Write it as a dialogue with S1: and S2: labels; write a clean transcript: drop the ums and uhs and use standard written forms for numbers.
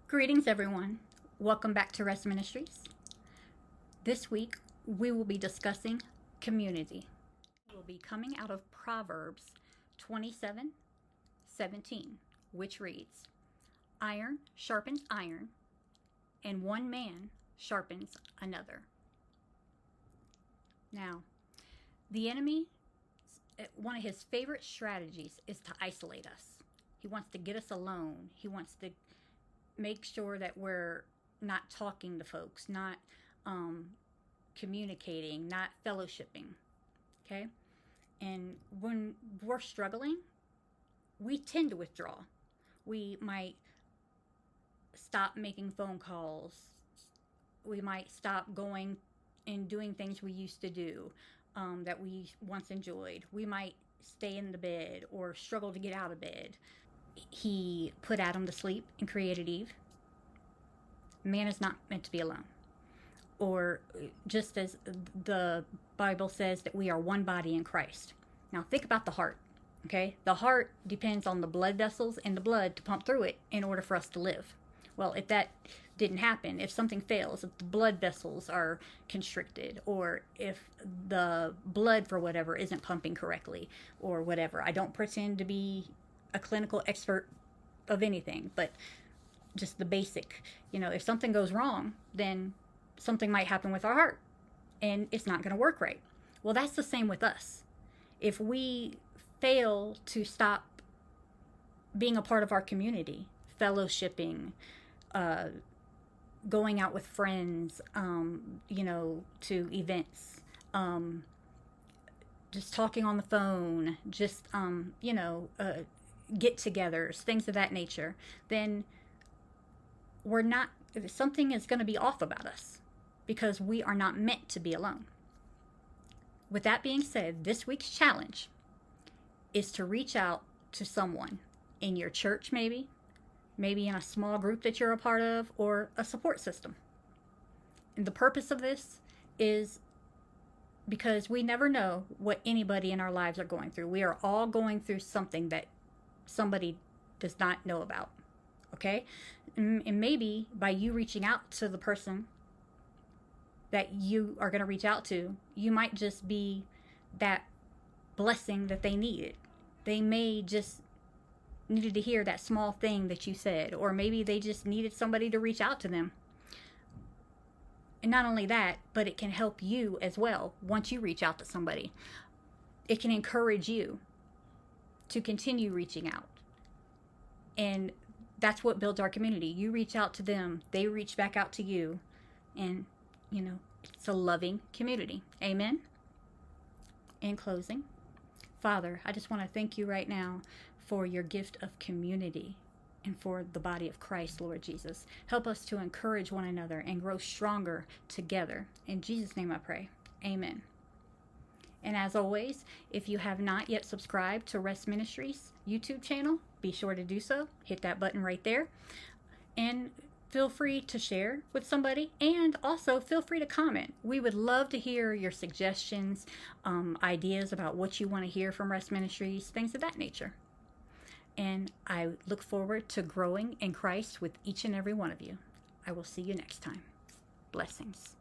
S1: Greetings, everyone. Welcome back to REST Ministries. This week, we will be discussing community. We'll be coming out of Proverbs 27:17, which reads, "Iron sharpens iron, and one man sharpens another." Now, the enemy, one of his favorite strategies is to isolate us. He wants to get us alone. He wants to make sure that we're not talking to folks, not communicating, not fellowshipping. Okay? And when we're struggling, we tend to withdraw. We might stop making phone calls. We might stop going and doing things we used to do that we once enjoyed. We might stay in the bed or struggle to get out of bed. He put Adam to sleep and created Eve. Man is not meant to be alone. Or just as the Bible says that we are one body in Christ. Now think about the heart, okay? The heart depends on the blood vessels and the blood to pump through it in order for us to live. Well, if that didn't happen, if something fails, if the blood vessels are constricted, or if the blood for whatever isn't pumping correctly, or whatever. I don't pretend to be a clinical expert of anything, but just the basic, if something goes wrong, then something might happen with our heart and it's not going to work right. Well, that's the same with us. If we fail to stop being a part of our community, fellowshipping, going out with friends, to events, just talking on the phone, just, get-togethers, things of that nature, then something is going to be off about us because we are not meant to be alone. With that being said, this week's challenge is to reach out to someone in your church, maybe in a small group that you're a part of, or a support system. And the purpose of this is because we never know what anybody in our lives are going through. We are all going through something that somebody does not know about, okay? And maybe by you reaching out to the person that you are going to reach out to, you might just be that blessing that they needed. They may just needed to hear that small thing that you said, or maybe they just needed somebody to reach out to them. And not only that, but it can help you as well once you reach out to somebody. It can encourage you to continue reaching out. And that's what builds our community. You reach out to them, they reach back out to you, and it's a loving community. Amen. In closing, Father, I just want to thank you right now for your gift of community and for the body of Christ, Lord Jesus. Help us to encourage one another and grow stronger together. In Jesus' name I pray. Amen. And as always, if you have not yet subscribed to REST Ministries YouTube channel, be sure to do so. Hit that button right there. And feel free to share with somebody, and also feel free to comment. We would love to hear your suggestions, ideas about what you want to hear from REST Ministries, things of that nature. And I look forward to growing in Christ with each and every one of you. I will see you next time. Blessings.